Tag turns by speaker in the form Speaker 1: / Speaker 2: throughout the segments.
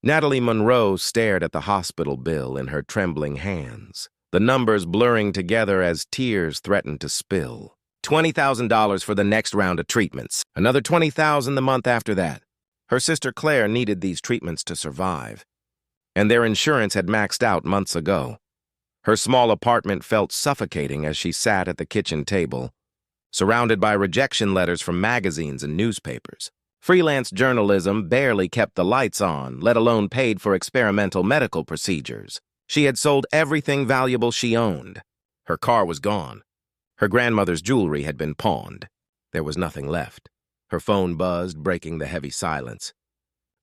Speaker 1: Natalie Monroe stared at the hospital bill in her trembling hands, the numbers blurring together as tears threatened to spill. $20,000 for the next round of treatments, another $20,000 the month after that. Her sister Claire needed these treatments to survive, and their insurance had maxed out months ago. Her small apartment felt suffocating as she sat at the kitchen table, surrounded by rejection letters from magazines and newspapers. Freelance journalism barely kept the lights on, let alone paid for experimental medical procedures. She had sold everything valuable she owned. Her car was gone. Her grandmother's jewelry had been pawned. There was nothing left. Her phone buzzed, breaking the heavy silence.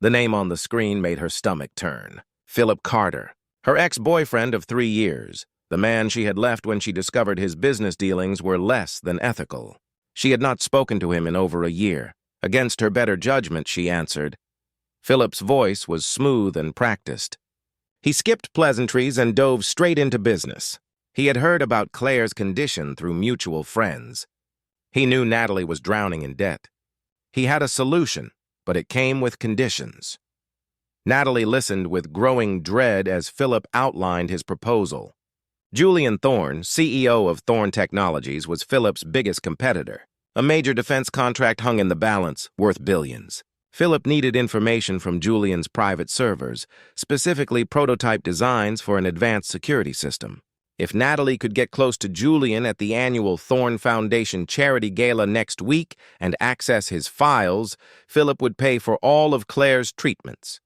Speaker 1: The name on the screen made her stomach turn. Philip Carter, her ex-boyfriend of 3 years, the man she had left when she discovered his business dealings were less than ethical. She had not spoken to him in over a year. Against her better judgment, she answered. Philip's voice was smooth and practiced. He skipped pleasantries and dove straight into business. He had heard about Claire's condition through mutual friends. He knew Natalie was drowning in debt. He had a solution, but it came with conditions. Natalie listened with growing dread as Philip outlined his proposal. Julian Thorne, CEO of Thorne Technologies, was Philip's biggest competitor. A major defense contract hung in the balance, worth billions. Philip needed information from Julian's private servers, specifically prototype designs for an advanced security system. If Natalie could get close to Julian at the annual Thorne Foundation charity gala next week and access his files, Philip would pay for all of Claire's treatments.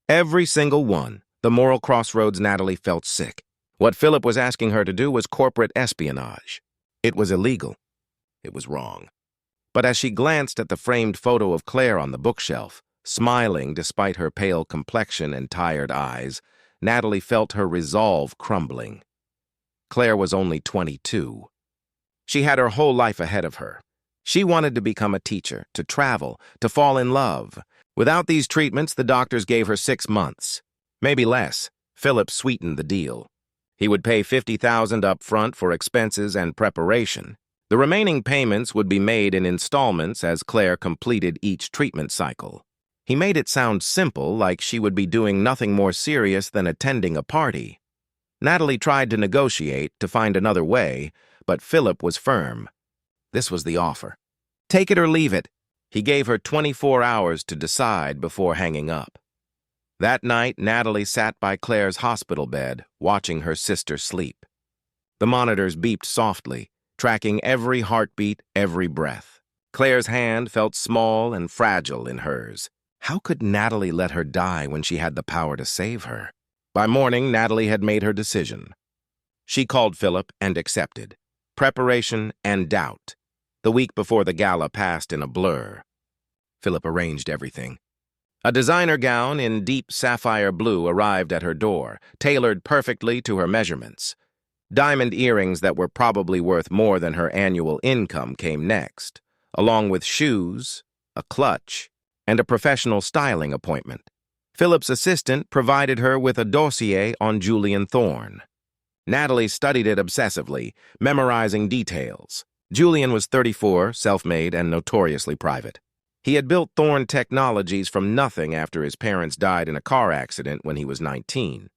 Speaker 1: Every single one. The moral crossroads. Natalie felt sick. What Philip was asking her to do was corporate espionage. It was illegal. It was wrong. But as she glanced at the framed photo of Claire on the bookshelf, smiling despite her pale complexion and tired eyes, Natalie felt her resolve crumbling. Claire was only 22. She had her whole life ahead of her. She wanted to become a teacher, to travel, to fall in love. Without these treatments, the doctors gave her 6 months. Maybe less. Philip sweetened the deal. He would pay $50,000 up front for expenses and preparation. The remaining payments would be made in installments as Claire completed each treatment cycle. He made it sound simple, like she would be doing nothing more serious than attending a party. Natalie tried to negotiate, to find another way, but Philip was firm. This was the offer. Take it or leave it. He gave her 24 hours to decide before hanging up. That night, Natalie sat by Claire's hospital bed, watching her sister sleep. The monitors beeped softly, tracking every heartbeat, every breath. Claire's hand felt small and fragile in hers. How could Natalie let her die when she had the power to save her? By morning, Natalie had made her decision. She called Philip and accepted. Preparation and doubt. The week before the gala passed in a blur. Philip arranged everything. A designer gown in deep sapphire blue arrived at her door, tailored perfectly to her measurements. Diamond earrings that were probably worth more than her annual income came next, along with shoes, a clutch, and a professional styling appointment. Philip's assistant provided her with a dossier on Julian Thorne. Natalie studied it obsessively, memorizing details. Julian was 34, self-made, and notoriously private. He had built Thorne Technologies from nothing after his parents died in a car accident when he was 19.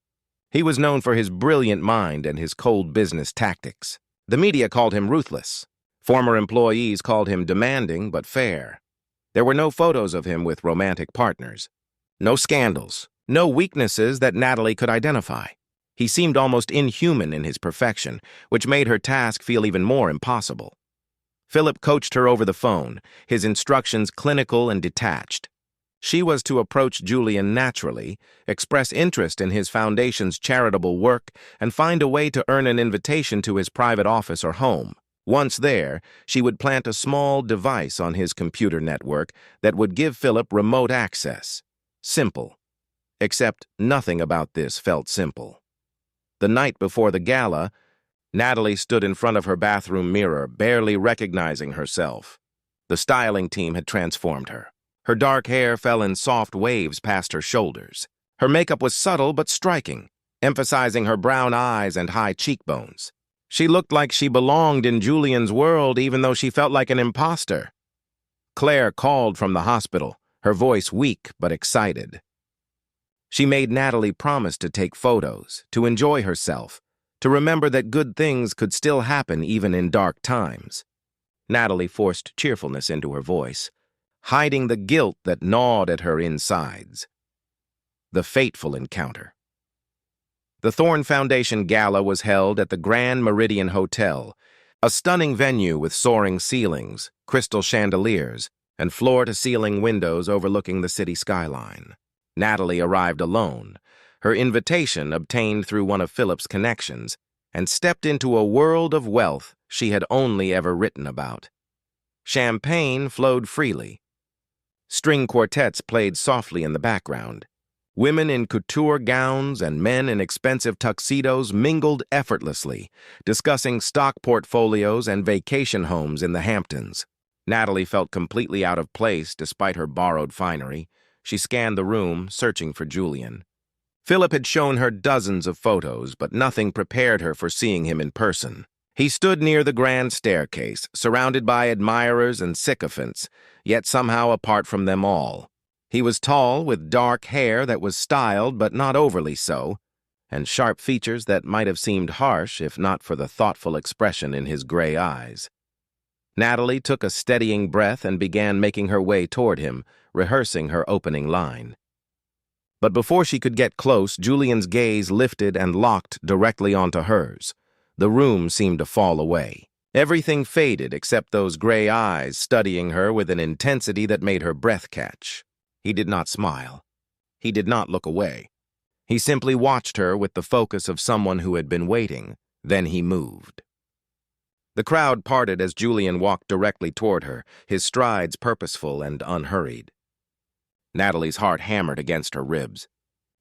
Speaker 1: He was known for his brilliant mind and his cold business tactics. The media called him ruthless. Former employees called him demanding but fair. There were no photos of him with romantic partners. No scandals. No weaknesses that Natalie could identify. He seemed almost inhuman in his perfection, which made her task feel even more impossible. Philip coached her over the phone, his instructions clinical and detached. She was to approach Julian naturally, express interest in his foundation's charitable work, and find a way to earn an invitation to his private office or home. Once there, she would plant a small device on his computer network that would give Philip remote access. Simple. Except nothing about this felt simple. The night before the gala, Natalie stood in front of her bathroom mirror, barely recognizing herself. The styling team had transformed her. Her dark hair fell in soft waves past her shoulders. Her makeup was subtle but striking, emphasizing her brown eyes and high cheekbones. She looked like she belonged in Julian's world even though she felt like an imposter. Claire called from the hospital, her voice weak but excited. She made Natalie promise to take photos, to enjoy herself, to remember that good things could still happen even in dark times. Natalie forced cheerfulness into her voice, hiding the guilt that gnawed at her insides. The fateful encounter. The Thorne Foundation Gala was held at the Grand Meridian Hotel, a stunning venue with soaring ceilings, crystal chandeliers, and floor-to-ceiling windows overlooking the city skyline. Natalie arrived alone, her invitation obtained through one of Philip's connections, and stepped into a world of wealth she had only ever written about. Champagne flowed freely. String quartets played softly in the background. Women in couture gowns and men in expensive tuxedos mingled effortlessly, discussing stock portfolios and vacation homes in the Hamptons. Natalie felt completely out of place despite her borrowed finery. She scanned the room, searching for Julian. Philip had shown her dozens of photos, but nothing prepared her for seeing him in person. He stood near the grand staircase, surrounded by admirers and sycophants, yet somehow apart from them all. He was tall, with dark hair that was styled but not overly so, and sharp features that might have seemed harsh if not for the thoughtful expression in his gray eyes. Natalie took a steadying breath and began making her way toward him, rehearsing her opening line. But before she could get close, Julian's gaze lifted and locked directly onto hers. The room seemed to fall away. Everything faded except those gray eyes studying her with an intensity that made her breath catch. He did not smile. He did not look away. He simply watched her with the focus of someone who had been waiting. Then he moved. The crowd parted as Julian walked directly toward her, his strides purposeful and unhurried. Natalie's heart hammered against her ribs.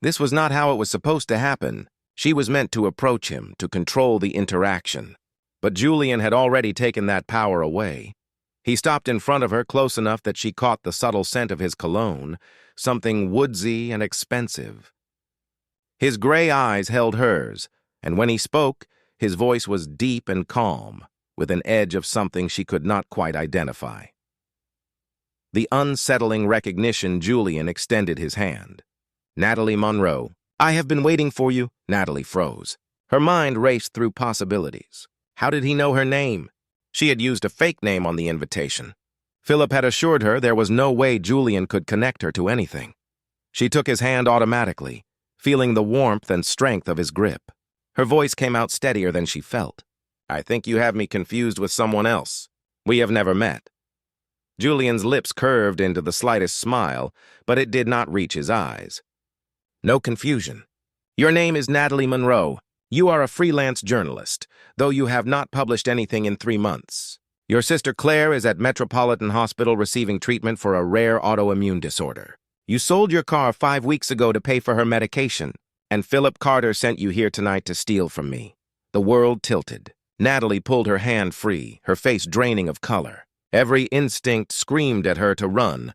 Speaker 1: This was not how it was supposed to happen. She was meant to approach him, to control the interaction. But Julian had already taken that power away. He stopped in front of her close enough that she caught the subtle scent of his cologne, something woodsy and expensive. His gray eyes held hers, and when he spoke, his voice was deep and calm, with an edge of something she could not quite identify. The unsettling recognition Julian extended his hand. Natalie Monroe. "I have been waiting for you." Natalie froze. Her mind raced through possibilities. How did he know her name? She had used a fake name on the invitation. Philip had assured her there was no way Julian could connect her to anything. She took his hand automatically, feeling the warmth and strength of his grip. Her voice came out steadier than she felt. "I think you have me confused with someone else. We have never met." Julian's lips curved into the slightest smile, but it did not reach his eyes. "No confusion. Your name is Natalie Monroe. You are a freelance journalist, though you have not published anything in 3 months. Your sister Claire is at Metropolitan Hospital receiving treatment for a rare autoimmune disorder. You sold your car 5 weeks ago to pay for her medication, and Philip Carter sent you here tonight to steal from me." The world tilted. Natalie pulled her hand free, her face draining of color. Every instinct screamed at her to run,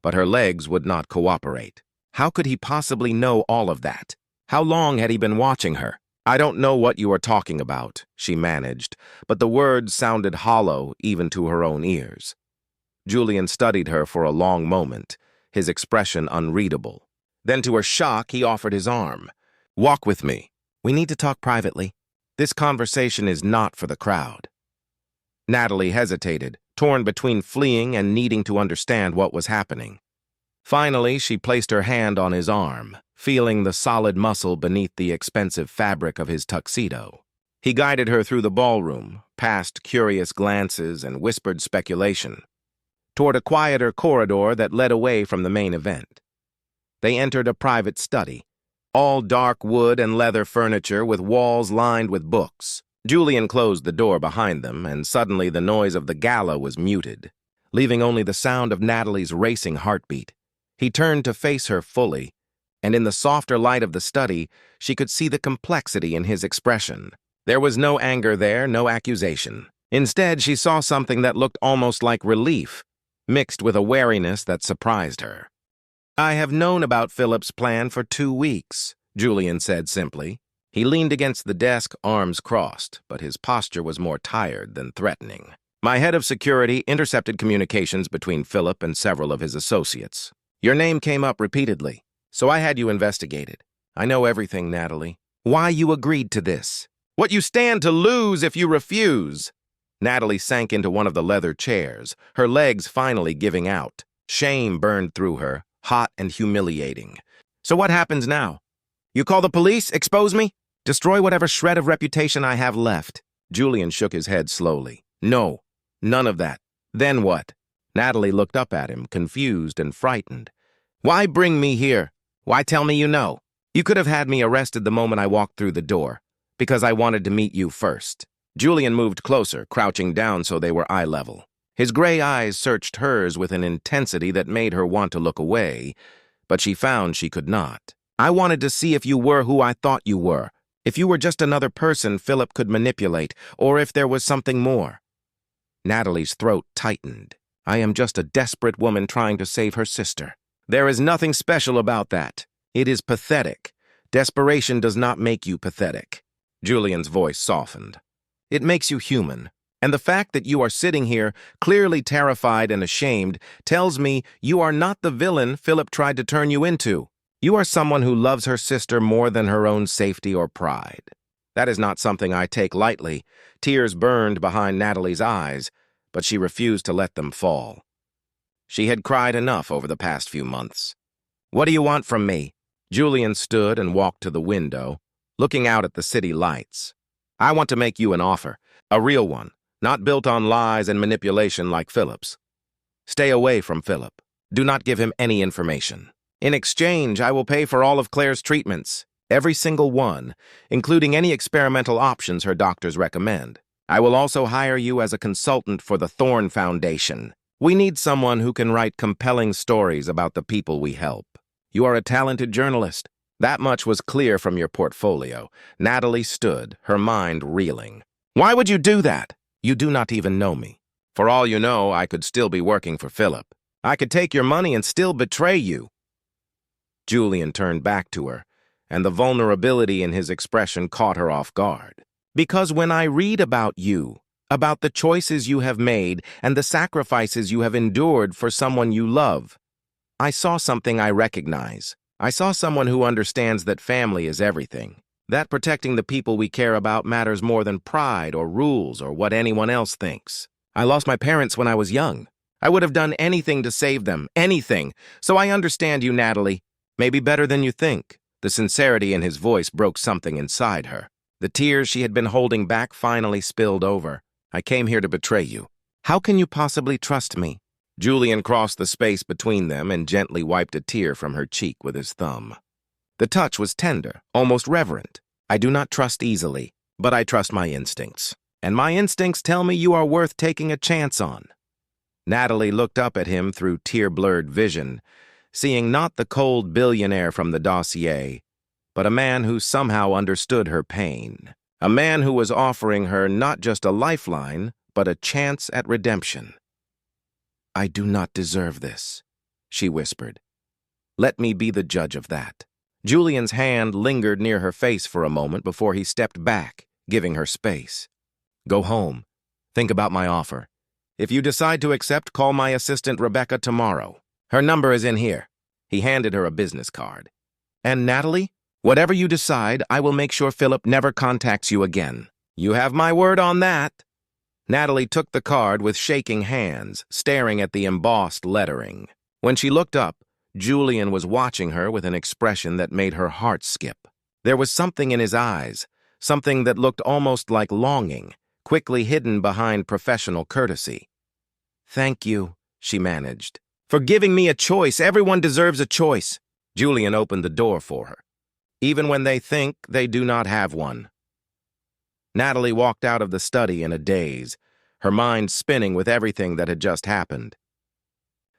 Speaker 1: but her legs would not cooperate. How could he possibly know all of that? How long had he been watching her? "I don't know what you are talking about," she managed, but the words sounded hollow even to her own ears. Julian studied her for a long moment, his expression unreadable. Then to her shock, he offered his arm. "Walk with me. We need to talk privately. This conversation is not for the crowd." Natalie hesitated, torn between fleeing and needing to understand what was happening. Finally, she placed her hand on his arm, feeling the solid muscle beneath the expensive fabric of his tuxedo. He guided her through the ballroom, past curious glances and whispered speculation, toward a quieter corridor that led away from the main event. They entered a private study, all dark wood and leather furniture with walls lined with books. Julian closed the door behind them, and suddenly the noise of the gala was muted, leaving only the sound of Natalie's racing heartbeat. He turned to face her fully, and in the softer light of the study, she could see the complexity in his expression. There was no anger there, no accusation. Instead, she saw something that looked almost like relief, mixed with a wariness that surprised her. "I have known about Philip's plan for 2 weeks," Julian said simply. He leaned against the desk, arms crossed, but his posture was more tired than threatening. "My head of security intercepted communications between Philip and several of his associates. Your name came up repeatedly. So I had you investigated. I know everything, Natalie. Why you agreed to this. What you stand to lose if you refuse. Natalie sank into one of the leather chairs, her legs finally giving out. Shame burned through her, hot and humiliating. So what happens now? You call the police? Expose me? Destroy whatever shred of reputation I have left. Julian shook his head slowly. No, none of that. Then what? Natalie looked up at him, confused and frightened. Why bring me here? Why tell me you know? You could have had me arrested the moment I walked through the door, because I wanted to meet you first. Julian moved closer, crouching down so they were eye level. His gray eyes searched hers with an intensity that made her want to look away, but she found she could not. I wanted to see if you were who I thought you were, if you were just another person Philip could manipulate, or if there was something more. Natalie's throat tightened. I am just a desperate woman trying to save her sister. There is nothing special about that. It is pathetic. Desperation does not make you pathetic. Julian's voice softened. It makes you human. And the fact that you are sitting here, clearly terrified and ashamed, tells me you are not the villain Philip tried to turn you into. You are someone who loves her sister more than her own safety or pride. That is not something I take lightly. Tears burned behind Natalie's eyes, but she refused to let them fall. She had cried enough over the past few months. What do you want from me? Julian stood and walked to the window, looking out at the city lights. I want to make you an offer, a real one, not built on lies and manipulation like Philip's. Stay away from Philip. Do not give him any information. In exchange, I will pay for all of Claire's treatments, every single one, including any experimental options her doctors recommend. I will also hire you as a consultant for the Thorne Foundation. We need someone who can write compelling stories about the people we help. You are a talented journalist. That much was clear from your portfolio. Natalie stood, her mind reeling. Why would you do that? You do not even know me. For all you know, I could still be working for Philip. I could take your money and still betray you. Julian turned back to her, and the vulnerability in his expression caught her off guard. Because when I read about you, about the choices you have made and the sacrifices you have endured for someone you love, I saw something I recognize. I saw someone who understands that family is everything, that protecting the people we care about matters more than pride or rules or what anyone else thinks. I lost my parents when I was young. I would have done anything to save them, anything. So I understand you, Natalie. Maybe better than you think. The sincerity in his voice broke something inside her. The tears she had been holding back finally spilled over. I came here to betray you. How can you possibly trust me? Julian crossed the space between them and gently wiped a tear from her cheek with his thumb. The touch was tender, almost reverent. I do not trust easily, but I trust my instincts. And my instincts tell me you are worth taking a chance on. Natalie looked up at him through tear-blurred vision, seeing not the cold billionaire from the dossier, but a man who somehow understood her pain. A man who was offering her not just a lifeline, but a chance at redemption. I do not deserve this, she whispered. Let me be the judge of that. Julian's hand lingered near her face for a moment before he stepped back, giving her space. Go home. Think about my offer. If you decide to accept, call my assistant Rebecca tomorrow. Her number is in here. He handed her a business card. And Natalie, whatever you decide, I will make sure Philip never contacts you again. You have my word on that. Natalie took the card with shaking hands, staring at the embossed lettering. When she looked up, Julian was watching her with an expression that made her heart skip. There was something in his eyes, something that looked almost like longing, quickly hidden behind professional courtesy. Thank you, she managed. For giving me a choice. Everyone deserves a choice. Julian opened the door for her. Even when they think they do not have one. Natalie walked out of the study in a daze, her mind spinning with everything that had just happened.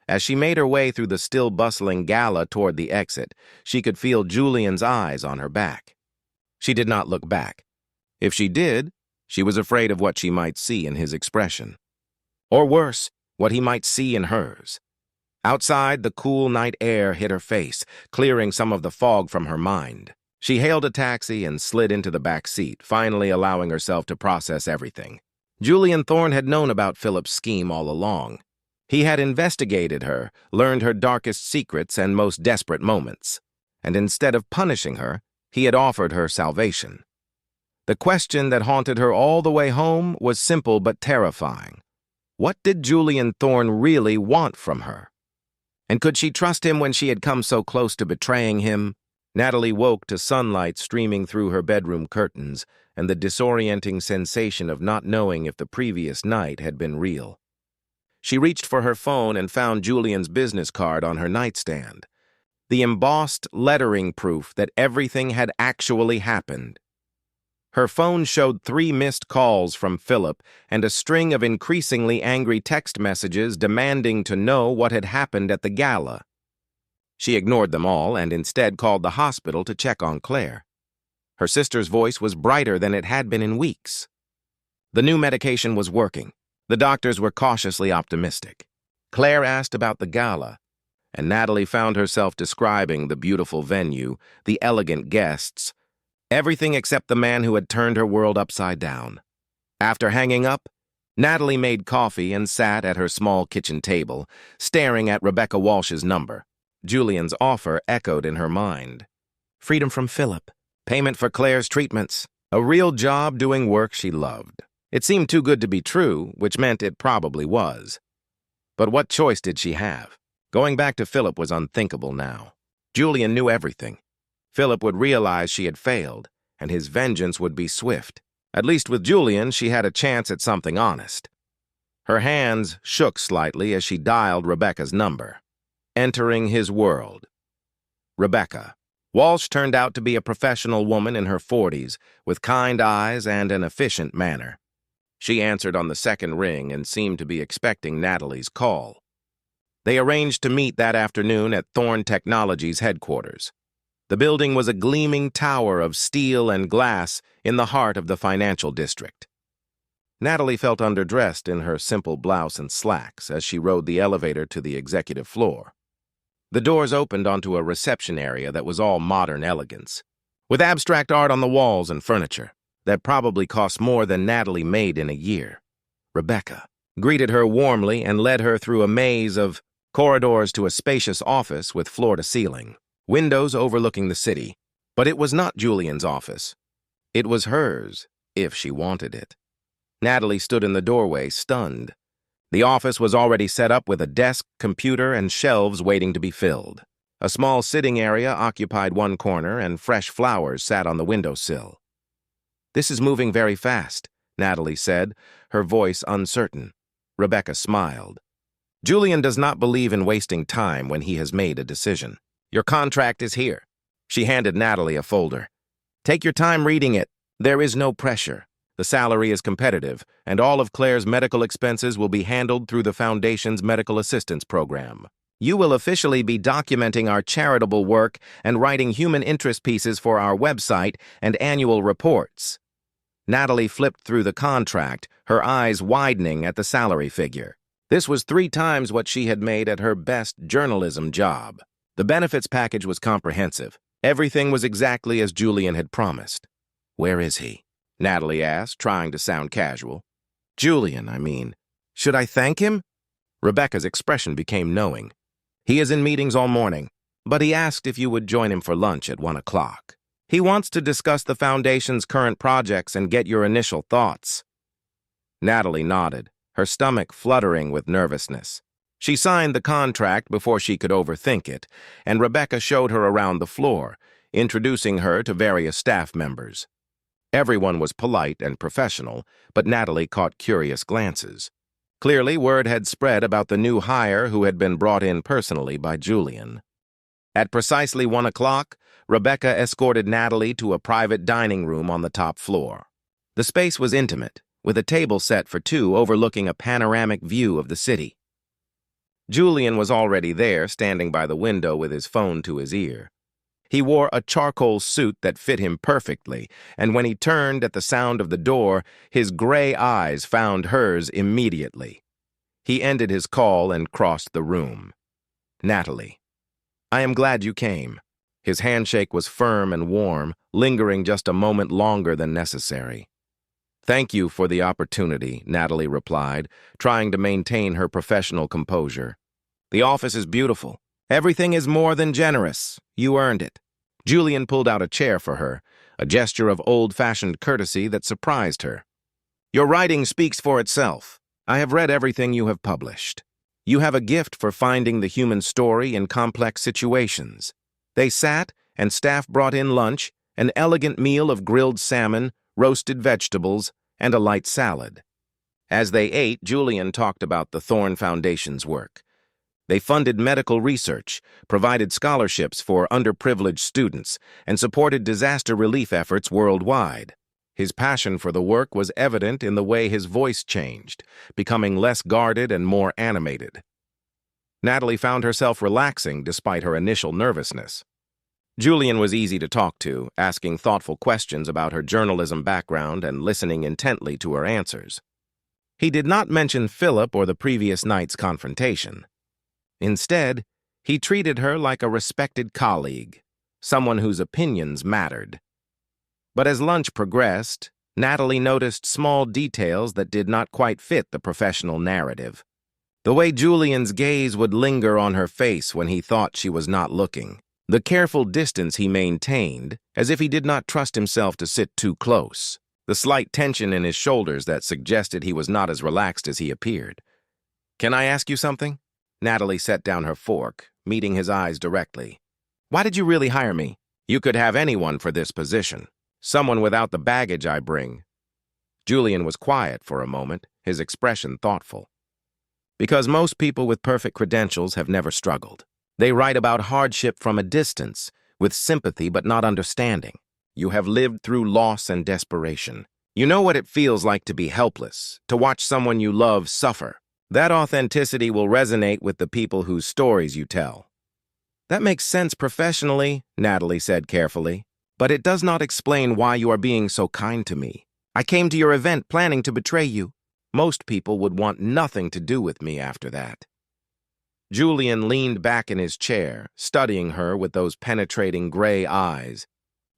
Speaker 1: As she made her way through the still bustling gala toward the exit, she could feel Julian's eyes on her back. She did not look back. If she did, she was afraid of what she might see in his expression. Or worse, what he might see in hers. Outside, the cool night air hit her face, clearing some of the fog from her mind. She hailed a taxi and slid into the back seat, finally allowing herself to process everything. Julian Thorne had known about Philip's scheme all along. He had investigated her, learned her darkest secrets and most desperate moments. and instead of punishing her, he had offered her salvation. The question that haunted her all the way home was simple but terrifying. What did Julian Thorne really want from her? And could she trust him when she had come so close to betraying him? Natalie woke to sunlight streaming through her bedroom curtains and the disorienting sensation of not knowing if the previous night had been real. She reached for her phone and found Julian's business card on her nightstand, the embossed lettering proof that everything had actually happened. Her phone showed 3 missed calls from Philip and a string of increasingly angry text messages demanding to know what had happened at the gala. She ignored them all and instead called the hospital to check on Claire. Her sister's voice was brighter than it had been in weeks. The new medication was working. The doctors were cautiously optimistic. Claire asked about the gala, and Natalie found herself describing the beautiful venue, the elegant guests, everything except the man who had turned her world upside down. After hanging up, Natalie made coffee and sat at her small kitchen table, staring at Rebecca Walsh's number. Julian's offer echoed in her mind. Freedom from Philip, payment for Claire's treatments, a real job doing work she loved. It seemed too good to be true, which meant it probably was. But what choice did she have? Going back to Philip was unthinkable now. Julian knew everything. Philip would realize she had failed, and his vengeance would be swift. At least with Julian, she had a chance at something honest. Her hands shook slightly as she dialed Rebecca's number. Entering his world. Rebecca. Walsh turned out to be a professional woman in her 40s, with kind eyes and an efficient manner. She answered on the second ring and seemed to be expecting Natalie's call. They arranged to meet that afternoon at Thorne Technologies' headquarters. The building was a gleaming tower of steel and glass in the heart of the financial district. Natalie felt underdressed in her simple blouse and slacks as she rode the elevator to the executive floor. The doors opened onto a reception area that was all modern elegance, with abstract art on the walls and furniture that probably cost more than Natalie made in a year. Rebecca greeted her warmly and led her through a maze of corridors to a spacious office with floor-to-ceiling, windows overlooking the city. But it was not Julian's office. It was hers, if she wanted it. Natalie stood in the doorway, stunned. The office was already set up with a desk, computer, and shelves waiting to be filled. A small sitting area occupied one corner, and fresh flowers sat on the windowsill. "This is moving very fast," Natalie said, her voice uncertain. Rebecca smiled. "Julian does not believe in wasting time when he has made a decision. Your contract is here." She handed Natalie a folder. "Take your time reading it. There is no pressure. The salary is competitive, and all of Claire's medical expenses will be handled through the Foundation's medical assistance program. You will officially be documenting our charitable work and writing human interest pieces for our website and annual reports." Natalie flipped through the contract, her eyes widening at the salary figure. This was 3 times what she had made at her best journalism job. The benefits package was comprehensive. Everything was exactly as Julian had promised. "Where is he?" Natalie asked, trying to sound casual. "Julian, I mean. Should I thank him?" Rebecca's expression became knowing. "He is in meetings all morning, but he asked if you would join him for lunch at 1 o'clock. He wants to discuss the Foundation's current projects and get your initial thoughts." Natalie nodded, her stomach fluttering with nervousness. She signed the contract before she could overthink it, and Rebecca showed her around the floor, introducing her to various staff members. Everyone was polite and professional, but Natalie caught curious glances. Clearly, word had spread about the new hire who had been brought in personally by Julian. At precisely 1 o'clock, Rebecca escorted Natalie to a private dining room on the top floor. The space was intimate, with a table set for 2 overlooking a panoramic view of the city. Julian was already there, standing by the window with his phone to his ear. He wore a charcoal suit that fit him perfectly, and when he turned at the sound of the door, his gray eyes found hers immediately. He ended his call and crossed the room. "Natalie, I am glad you came." His handshake was firm and warm, lingering just a moment longer than necessary. "Thank you for the opportunity," Natalie replied, trying to maintain her professional composure. "The office is beautiful. Everything is more than generous. You earned it." Julian pulled out a chair for her, a gesture of old-fashioned courtesy that surprised her. Your writing speaks for itself. I have read everything you have published. You have a gift for finding the human story in complex situations. They sat, and staff brought in lunch, an elegant meal of grilled salmon, roasted vegetables, and a light salad. As they ate, Julian talked about the Thorne Foundation's work. They funded medical research, provided scholarships for underprivileged students, and supported disaster relief efforts worldwide. His passion for the work was evident in the way his voice changed, becoming less guarded and more animated. Natalie found herself relaxing despite her initial nervousness. Julian was easy to talk to, asking thoughtful questions about her journalism background and listening intently to her answers. He did not mention Philip or the previous night's confrontation. Instead, he treated her like a respected colleague, someone whose opinions mattered. But as lunch progressed, Natalie noticed small details that did not quite fit the professional narrative. The way Julian's gaze would linger on her face when he thought she was not looking. The careful distance he maintained, as if he did not trust himself to sit too close. The slight tension in his shoulders that suggested he was not as relaxed as he appeared. Can I ask you something? Natalie set down her fork, meeting his eyes directly. Why did you really hire me? You could have anyone for this position. Someone without the baggage I bring. Julian was quiet for a moment, his expression thoughtful. Because most people with perfect credentials have never struggled. They write about hardship from a distance, with sympathy but not understanding. You have lived through loss and desperation. You know what it feels like to be helpless, to watch someone you love suffer. That authenticity will resonate with the people whose stories you tell. That makes sense professionally, Natalie said carefully, but it does not explain why you are being so kind to me. I came to your event planning to betray you. Most people would want nothing to do with me after that. Julian leaned back in his chair, studying her with those penetrating gray eyes.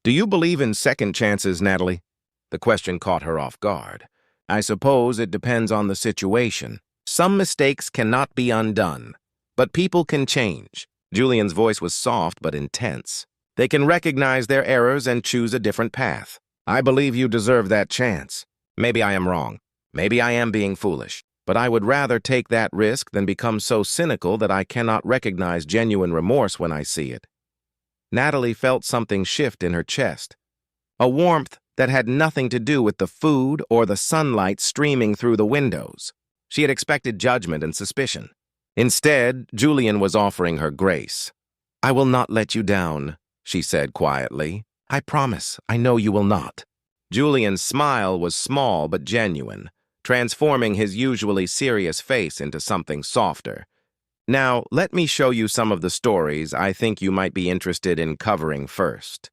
Speaker 1: Do you believe in second chances, Natalie? The question caught her off guard. I suppose it depends on the situation. Some mistakes cannot be undone, but people can change. Julian's voice was soft but intense. They can recognize their errors and choose a different path. I believe you deserve that chance. Maybe I am wrong. Maybe I am being foolish. But I would rather take that risk than become so cynical that I cannot recognize genuine remorse when I see it. Natalie felt something shift in her chest, a warmth that had nothing to do with the food or the sunlight streaming through the windows. She had expected judgment and suspicion. Instead, Julian was offering her grace. I will not let you down, she said quietly. I promise, I know you will not. Julian's smile was small but genuine, transforming his usually serious face into something softer. Now, let me show you some of the stories I think you might be interested in covering first.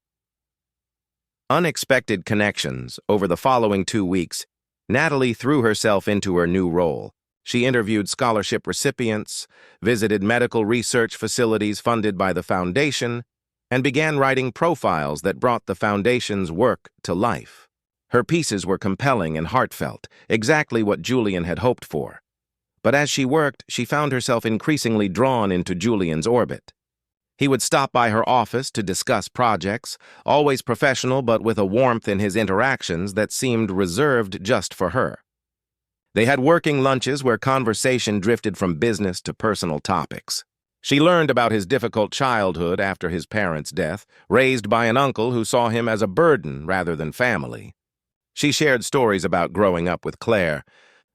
Speaker 1: Unexpected connections. Over the following 2 weeks, Natalie threw herself into her new role. She interviewed scholarship recipients, visited medical research facilities funded by the foundation, and began writing profiles that brought the foundation's work to life. Her pieces were compelling and heartfelt, exactly what Julian had hoped for. But as she worked, she found herself increasingly drawn into Julian's orbit. He would stop by her office to discuss projects, always professional but with a warmth in his interactions that seemed reserved just for her. They had working lunches where conversation drifted from business to personal topics. She learned about his difficult childhood after his parents' death, raised by an uncle who saw him as a burden rather than family. She shared stories about growing up with Claire,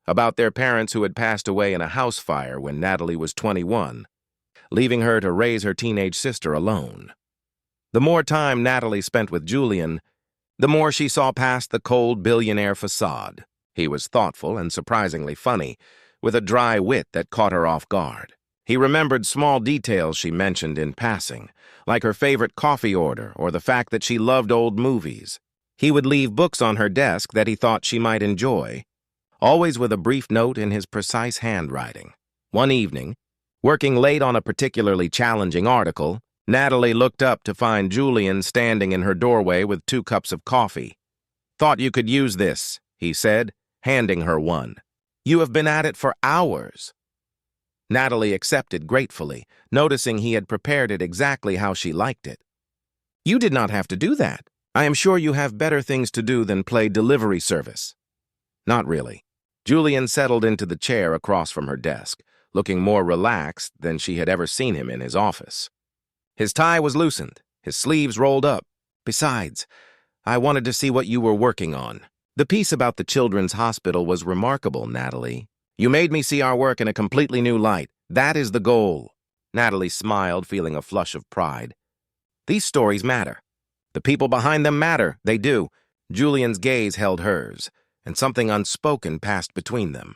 Speaker 1: about their parents who had passed away in a house fire when Natalie was 21, leaving her to raise her teenage sister alone. The more time Natalie spent with Julian, the more she saw past the cold billionaire facade. He was thoughtful and surprisingly funny, with a dry wit that caught her off guard. He remembered small details she mentioned in passing, like her favorite coffee order or the fact that she loved old movies. He would leave books on her desk that he thought she might enjoy, always with a brief note in his precise handwriting. One evening, working late on a particularly challenging article, Natalie looked up to find Julian standing in her doorway with 2 cups of coffee. Thought you could use this, he said, handing her one. You have been at it for hours. Natalie accepted gratefully, noticing he had prepared it exactly how she liked it. You did not have to do that. I am sure you have better things to do than play delivery service. Not really. Julian settled into the chair across from her desk, looking more relaxed than she had ever seen him in his office. His tie was loosened, his sleeves rolled up. Besides, I wanted to see what you were working on. The piece about the children's hospital was remarkable, Natalie. You made me see our work in a completely new light. That is the goal. Natalie smiled, feeling a flush of pride. These stories matter. The people behind them matter. They do. Julian's gaze held hers, and something unspoken passed between them.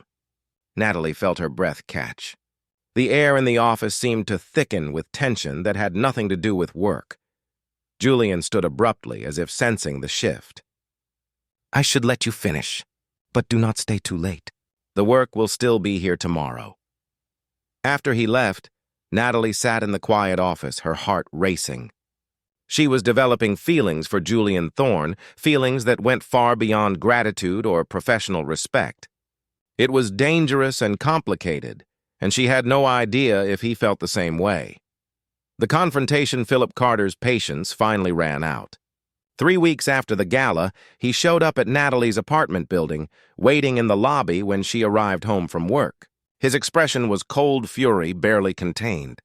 Speaker 1: Natalie felt her breath catch. The air in the office seemed to thicken with tension that had nothing to do with work. Julian stood abruptly, as if sensing the shift. I should let you finish, but do not stay too late. The work will still be here tomorrow. After he left, Natalie sat in the quiet office, her heart racing. She was developing feelings for Julian Thorne, feelings that went far beyond gratitude or professional respect. It was dangerous and complicated, and she had no idea if he felt the same way. The confrontation Philip Carter's patience finally ran out. 3 weeks after the gala, he showed up at Natalie's apartment building, waiting in the lobby when she arrived home from work. His expression was cold fury, barely contained.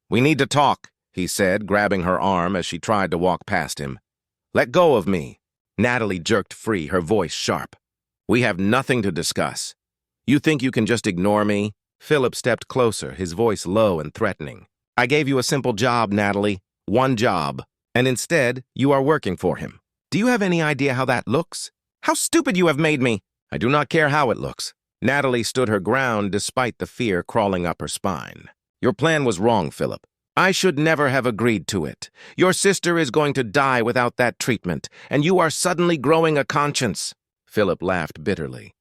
Speaker 1: We need to talk, he said, grabbing her arm as she tried to walk past him. Let go of me. Natalie jerked free, her voice sharp. We have nothing to discuss. You think you can just ignore me? Philip stepped closer, his voice low and threatening. I gave you a simple job, Natalie. One job. And instead, you are working for him. Do you have any idea how that looks? How stupid you have made me! I do not care how it looks. Natalie stood her ground despite the fear crawling up her spine. Your plan was wrong, Philip. I should never have agreed to it. Your sister is going to die without that treatment, and you are suddenly growing a conscience. Philip laughed bitterly.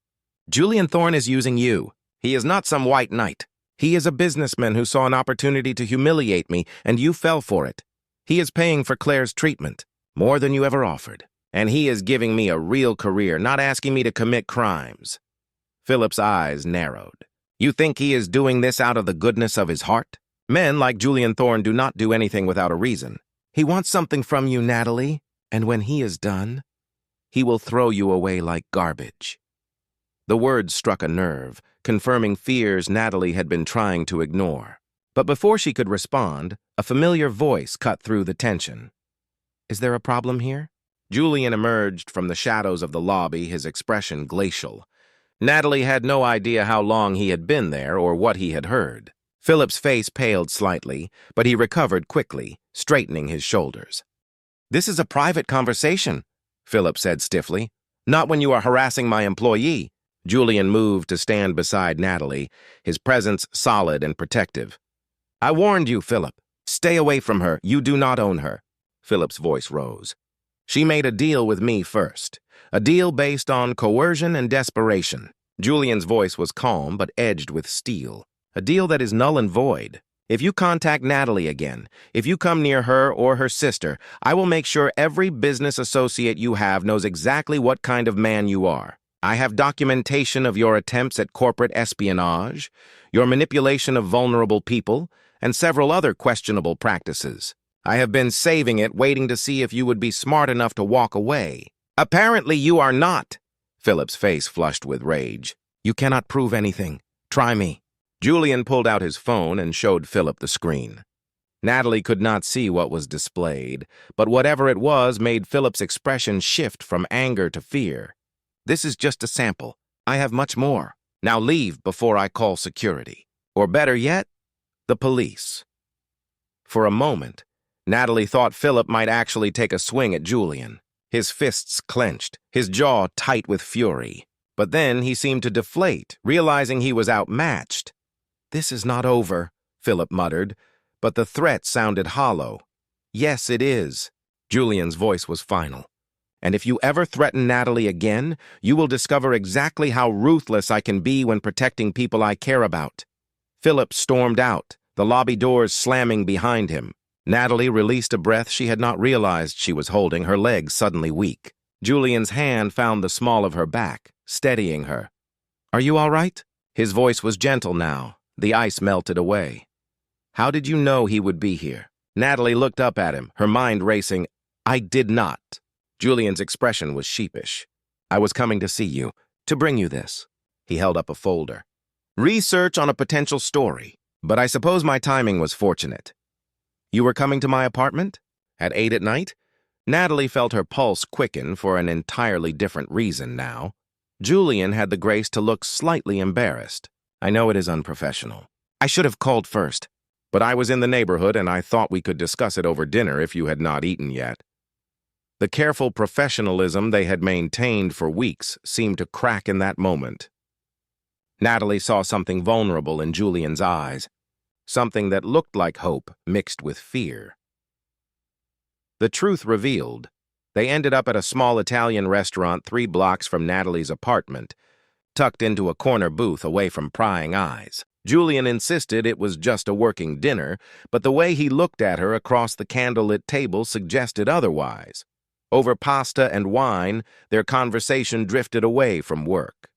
Speaker 1: Julian Thorne is using you. He is not some white knight. He is a businessman who saw an opportunity to humiliate me, and you fell for it. He is paying for Claire's treatment, more than you ever offered. And he is giving me a real career, not asking me to commit crimes. Philip's eyes narrowed. You think he is doing this out of the goodness of his heart? Men like Julian Thorne do not do anything without a reason. He wants something from you, Natalie, and when he is done, he will throw you away like garbage. The words struck a nerve, confirming fears Natalie had been trying to ignore. But before she could respond, a familiar voice cut through the tension. Is there a problem here? Julian emerged from the shadows of the lobby, his expression glacial. Natalie had no idea how long he had been there or what he had heard. Philip's face paled slightly, but he recovered quickly, straightening his shoulders. This is a private conversation, Philip said stiffly. Not when you are harassing my employee. Julian moved to stand beside Natalie, his presence solid and protective. I warned you, Philip. Stay away from her. You do not own her. Philip's voice rose. She made a deal with me first. A deal based on coercion and desperation. Julian's voice was calm but edged with steel. A deal that is null and void. If you contact Natalie again, if you come near her or her sister, I will make sure every business associate you have knows exactly what kind of man you are. I have documentation of your attempts at corporate espionage, your manipulation of vulnerable people, and several other questionable practices. I have been saving it, waiting to see if you would be smart enough to walk away. Apparently you are not. Philip's face flushed with rage. You cannot prove anything. Try me. Julian pulled out his phone and showed Philip the screen. Natalie could not see what was displayed, but whatever it was made Philip's expression shift from anger to fear. This is just a sample. I have much more. Now leave before I call security. Or better yet, the police. For a moment, Natalie thought Philip might actually take a swing at Julian. His fists clenched, his jaw tight with fury. But then he seemed to deflate, realizing he was outmatched. This is not over, Philip muttered, but the threat sounded hollow. Yes, it is. Julian's voice was final. And if you ever threaten Natalie again, you will discover exactly how ruthless I can be when protecting people I care about. Philip stormed out, the lobby doors slamming behind him. Natalie released a breath she had not realized she was holding, her legs suddenly weak. Julian's hand found the small of her back, steadying her. Are you all right? His voice was gentle now. The ice melted away. How did you know he would be here? Natalie looked up at him, her mind racing. I did not. Julian's expression was sheepish. I was coming to see you, to bring you this. He held up a folder. Research on a potential story, but I suppose my timing was fortunate. You were coming to my apartment? At 8 at night? Natalie felt her pulse quicken for an entirely different reason now. Julian had the grace to look slightly embarrassed. I know it is unprofessional. I should have called first, but I was in the neighborhood and I thought we could discuss it over dinner if you had not eaten yet. The careful professionalism they had maintained for weeks seemed to crack in that moment. Natalie saw something vulnerable in Julian's eyes, something that looked like hope mixed with fear. The truth revealed. They ended up at a small Italian restaurant 3 blocks from Natalie's apartment, tucked into a corner booth away from prying eyes. Julian insisted it was just a working dinner, but the way he looked at her across the candlelit table suggested otherwise. Over pasta and wine, their conversation drifted away from work.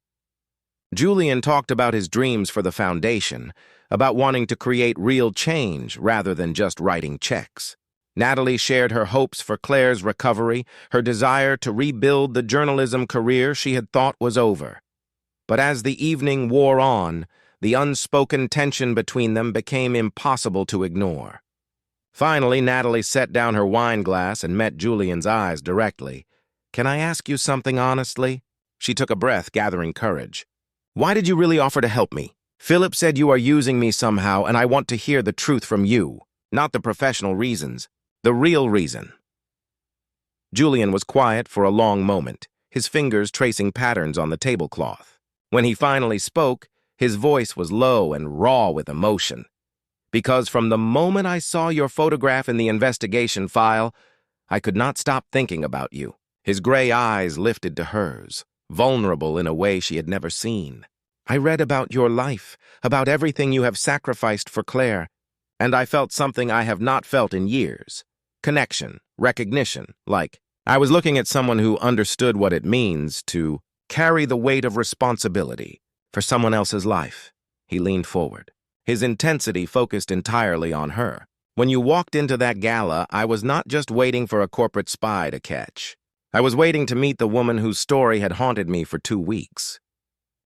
Speaker 1: Julian talked about his dreams for the foundation, about wanting to create real change rather than just writing checks. Natalie shared her hopes for Claire's recovery, her desire to rebuild the journalism career she had thought was over. But as the evening wore on, the unspoken tension between them became impossible to ignore. Finally, Natalie set down her wine glass and met Julian's eyes directly. "Can I ask you something honestly?" She took a breath, gathering courage. "Why did you really offer to help me? Philip said you are using me somehow, and I want to hear the truth from you. Not the professional reasons. The real reason." Julian was quiet for a long moment, his fingers tracing patterns on the tablecloth. When he finally spoke, his voice was low and raw with emotion. "Because from the moment I saw your photograph in the investigation file, I could not stop thinking about you." His gray eyes lifted to hers, vulnerable in a way she had never seen. "I read about your life, about everything you have sacrificed for Claire, and I felt something I have not felt in years. Connection, recognition, like I was looking at someone who understood what it means to carry the weight of responsibility for someone else's life." He leaned forward, his intensity focused entirely on her. "When you walked into that gala, I was not just waiting for a corporate spy to catch. I was waiting to meet the woman whose story had haunted me for 2 weeks.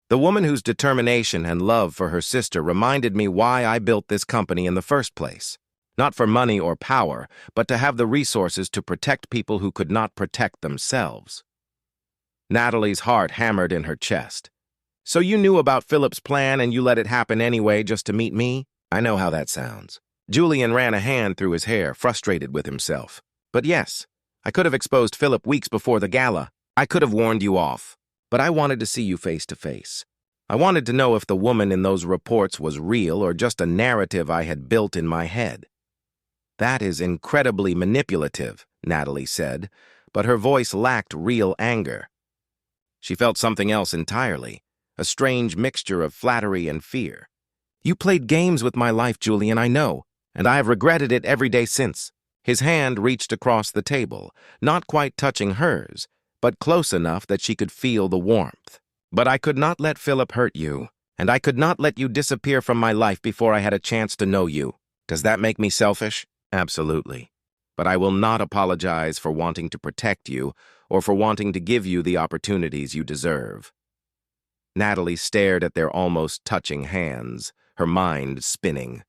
Speaker 1: The woman whose determination and love for her sister reminded me why I built this company in the first place. Not for money or power, but to have the resources to protect people who could not protect themselves." Natalie's heart hammered in her chest. "So you knew about Philip's plan and you let it happen anyway just to meet me? I know how that sounds." Julian ran a hand through his hair, frustrated with himself. "But yes, I could have exposed Philip weeks before the gala. I could have warned you off. But I wanted to see you face to face. I wanted to know if the woman in those reports was real or just a narrative I had built in my head." "That is incredibly manipulative," Natalie said, but her voice lacked real anger. She felt something else entirely, a strange mixture of flattery and fear. "You played games with my life, Julian, I know, and I have regretted it every day since." His hand reached across the table, not quite touching hers, but close enough that she could feel the warmth. "But I could not let Philip hurt you, and I could not let you disappear from my life before I had a chance to know you. Does that make me selfish? Absolutely. But I will not apologize for wanting to protect you or for wanting to give you the opportunities you deserve." Natalie stared at their almost touching hands, her mind spinning.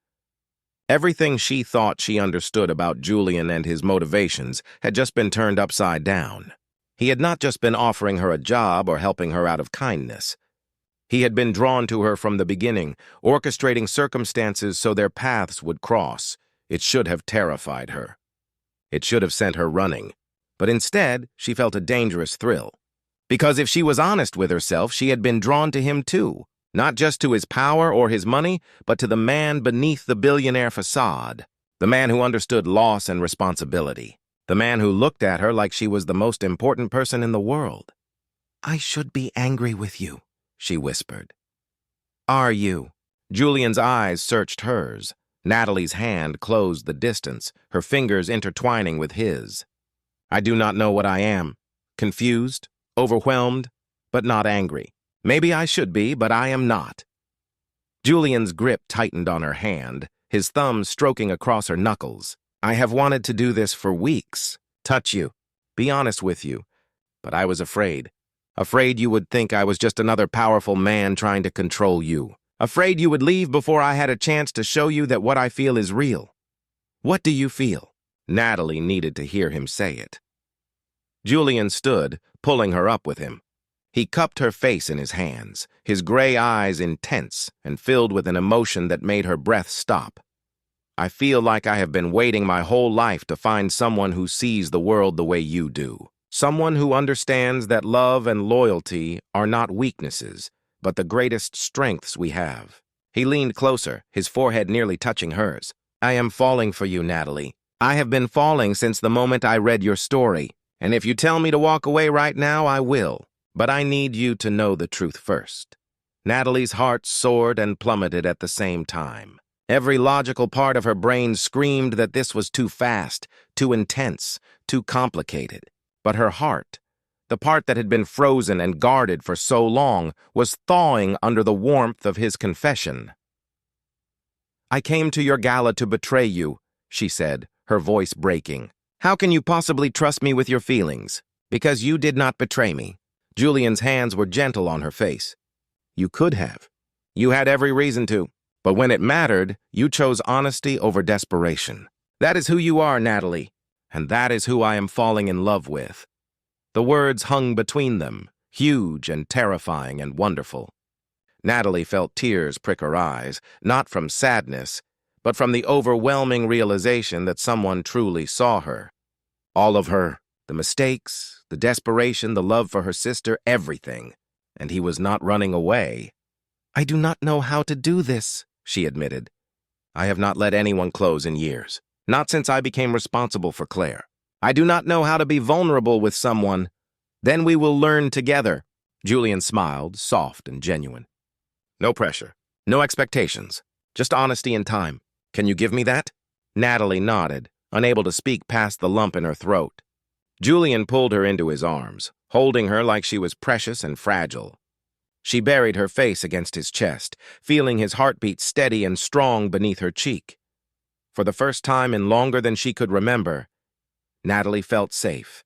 Speaker 1: Everything she thought she understood about Julian and his motivations had just been turned upside down. He had not just been offering her a job or helping her out of kindness. He had been drawn to her from the beginning, orchestrating circumstances so their paths would cross. It should have terrified her. It should have sent her running. But instead, she felt a dangerous thrill. Because if she was honest with herself, she had been drawn to him too. Not just to his power or his money, but to the man beneath the billionaire facade. The man who understood loss and responsibility. The man who looked at her like she was the most important person in the world. "I should be angry with you," she whispered. "Are you?" Julian's eyes searched hers. Natalie's hand closed the distance, her fingers intertwining with his. "I do not know what I am. Confused, overwhelmed, but not angry. Maybe I should be, but I am not." Julian's grip tightened on her hand, his thumb stroking across her knuckles. "I have wanted to do this for weeks, touch you, be honest with you. But I was afraid. Afraid you would think I was just another powerful man trying to control you. Afraid you would leave before I had a chance to show you that what I feel is real. What do you feel?" Natalie needed to hear him say it. Julian stood, pulling her up with him. He cupped her face in his hands, his gray eyes intense and filled with an emotion that made her breath stop. "I feel like I have been waiting my whole life to find someone who sees the world the way you do. Someone who understands that love and loyalty are not weaknesses, but the greatest strengths we have." He leaned closer, his forehead nearly touching hers. "I am falling for you, Natalie. I have been falling since the moment I read your story. And if you tell me to walk away right now, I will. But I need you to know the truth first." Natalie's heart soared and plummeted at the same time. Every logical part of her brain screamed that this was too fast, too intense, too complicated. But her heart, the part that had been frozen and guarded for so long, was thawing under the warmth of his confession. "I came to your gala to betray you," she said, her voice breaking. "How can you possibly trust me with your feelings? Because you did not betray me." Julian's hands were gentle on her face. "You could have. You had every reason to. But when it mattered, you chose honesty over desperation. That is who you are, Natalie. And that is who I am falling in love with." The words hung between them, huge and terrifying and wonderful. Natalie felt tears prick her eyes, not from sadness, but from the overwhelming realization that someone truly saw her. All of her, the mistakes, the desperation, the love for her sister, everything. And he was not running away. "I do not know how to do this," she admitted. "I have not let anyone close in years. Not since I became responsible for Claire. I do not know how to be vulnerable with someone. Then we will learn together." Julian smiled, soft and genuine. "No pressure. No expectations. Just honesty and time. Can you give me that?" Natalie nodded, unable to speak past the lump in her throat. Julian pulled her into his arms, holding her like she was precious and fragile. She buried her face against his chest, feeling his heartbeat steady and strong beneath her cheek. For the first time in longer than she could remember, Natalie felt safe.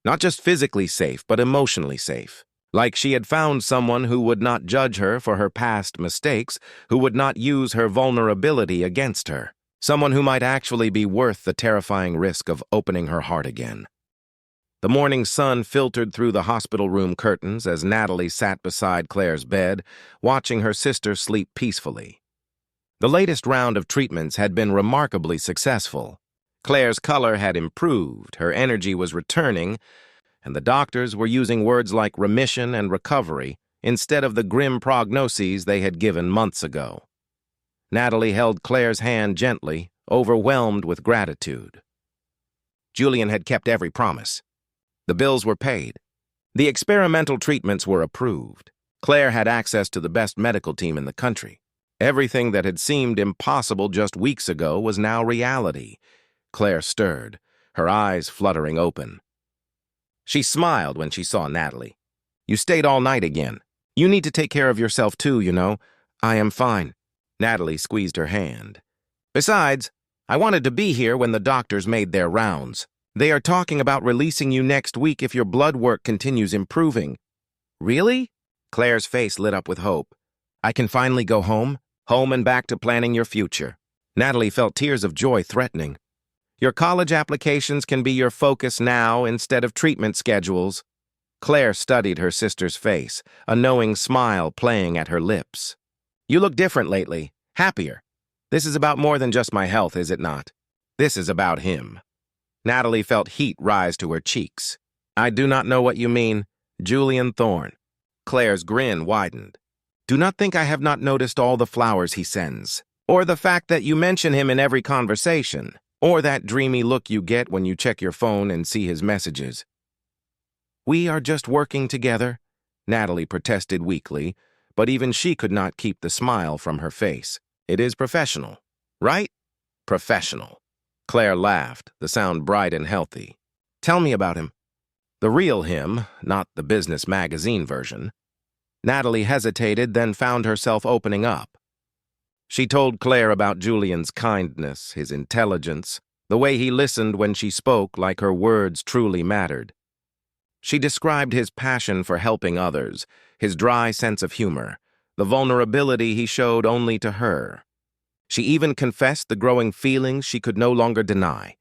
Speaker 1: Not just physically safe, but emotionally safe. Like she had found someone who would not judge her for her past mistakes, who would not use her vulnerability against her. Someone who might actually be worth the terrifying risk of opening her heart again. The morning sun filtered through the hospital room curtains as Natalie sat beside Claire's bed, watching her sister sleep peacefully. The latest round of treatments had been remarkably successful. Claire's color had improved, her energy was returning, and the doctors were using words like remission and recovery instead of the grim prognoses they had given months ago. Natalie held Claire's hand gently, overwhelmed with gratitude. Julian had kept every promise. The bills were paid. The experimental treatments were approved. Claire had access to the best medical team in the country. Everything that had seemed impossible just weeks ago was now reality. Claire stirred, her eyes fluttering open. She smiled when she saw Natalie. "You stayed all night again. You need to take care of yourself too, you know. I am fine." Natalie squeezed her hand. "Besides, I wanted to be here when the doctors made their rounds. They are talking about releasing you next week if your blood work continues improving." "Really?" Claire's face lit up with hope. "I can finally go home? Home and back to planning your future." Natalie felt tears of joy threatening. "Your college applications can be your focus now instead of treatment schedules." Claire studied her sister's face, a knowing smile playing at her lips. "You look different lately, happier. This is about more than just my health, is it not? This is about him." Natalie felt heat rise to her cheeks. "I do not know what you mean. Julian Thorne." Claire's grin widened. "Do not think I have not noticed all the flowers he sends, or the fact that you mention him in every conversation, or that dreamy look you get when you check your phone and see his messages." "We are just working together," Natalie protested weakly, but even she could not keep the smile from her face. "It is professional, right?" "Professional." Claire laughed, the sound bright and healthy. "Tell me about him." The real him, not the business magazine version. Natalie hesitated, then found herself opening up. She told Claire about Julian's kindness, his intelligence, the way he listened when she spoke like her words truly mattered. She described his passion for helping others, his dry sense of humor, the vulnerability he showed only to her. She even confessed the growing feelings she could no longer deny.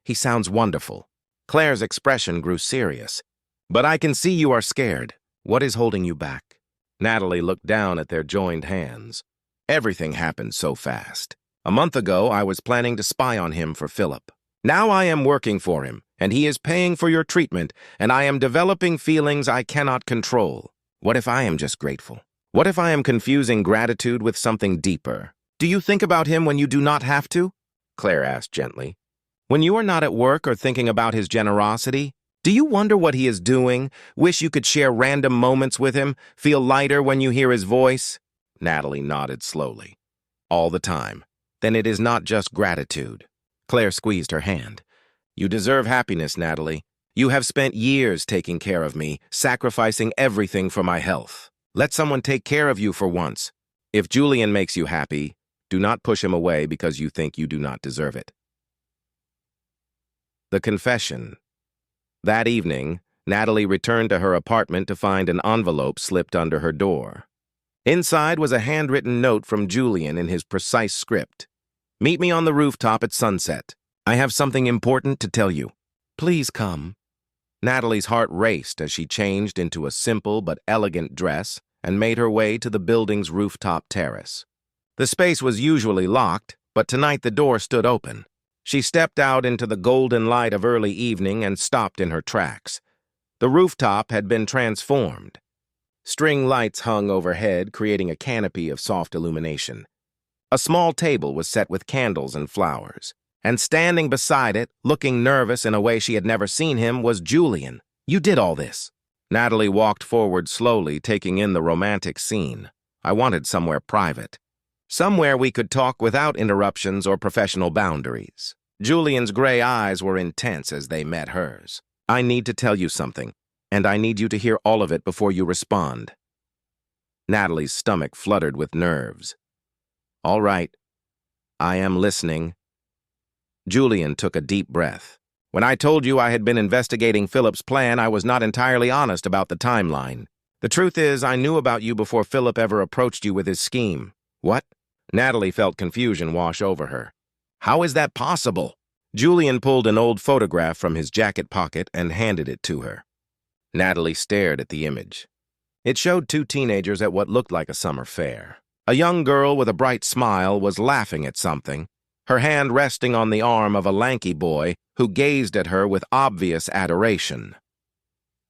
Speaker 1: He sounds wonderful. Claire's expression grew serious. But I can see you are scared. What is holding you back? Natalie looked down at their joined hands. Everything happened so fast. A month ago, I was planning to spy on him for Philip. Now I am working for him, and he is paying for your treatment, and I am developing feelings I cannot control. What if I am just grateful? What if I am confusing gratitude with something deeper? Do you think about him when you do not have to? Claire asked gently. When you are not at work or thinking about his generosity, do you wonder what he is doing, wish you could share random moments with him, feel lighter when you hear his voice? Natalie nodded slowly. All the time. Then it is not just gratitude. Claire squeezed her hand. You deserve happiness, Natalie. You have spent years taking care of me, sacrificing everything for my health. Let someone take care of you for once. If Julian makes you happy, do not push him away because you think you do not deserve it. The confession. That evening, Natalie returned to her apartment to find an envelope slipped under her door. Inside was a handwritten note from Julian in his precise script. Meet me on the rooftop at sunset. I have something important to tell you. Please come. Natalie's heart raced as she changed into a simple but elegant dress and made her way to the building's rooftop terrace. The space was usually locked, but tonight the door stood open. She stepped out into the golden light of early evening and stopped in her tracks. The rooftop had been transformed. String lights hung overhead, creating a canopy of soft illumination. A small table was set with candles and flowers. And standing beside it, looking nervous in a way she had never seen him, was Julian. You did all this. Natalie walked forward slowly, taking in the romantic scene. I wanted somewhere private. Somewhere we could talk without interruptions or professional boundaries. Julian's gray eyes were intense as they met hers. I need to tell you something, and I need you to hear all of it before you respond. Natalie's stomach fluttered with nerves. All right. I am listening. Julian took a deep breath. When I told you I had been investigating Philip's plan, I was not entirely honest about the timeline. The truth is, I knew about you before Philip ever approached you with his scheme. What? Natalie felt confusion wash over her. How is that possible? Julian pulled an old photograph from his jacket pocket and handed it to her. Natalie stared at the image. It showed two teenagers at what looked like a summer fair. A young girl with a bright smile was laughing at something, her hand resting on the arm of a lanky boy who gazed at her with obvious adoration.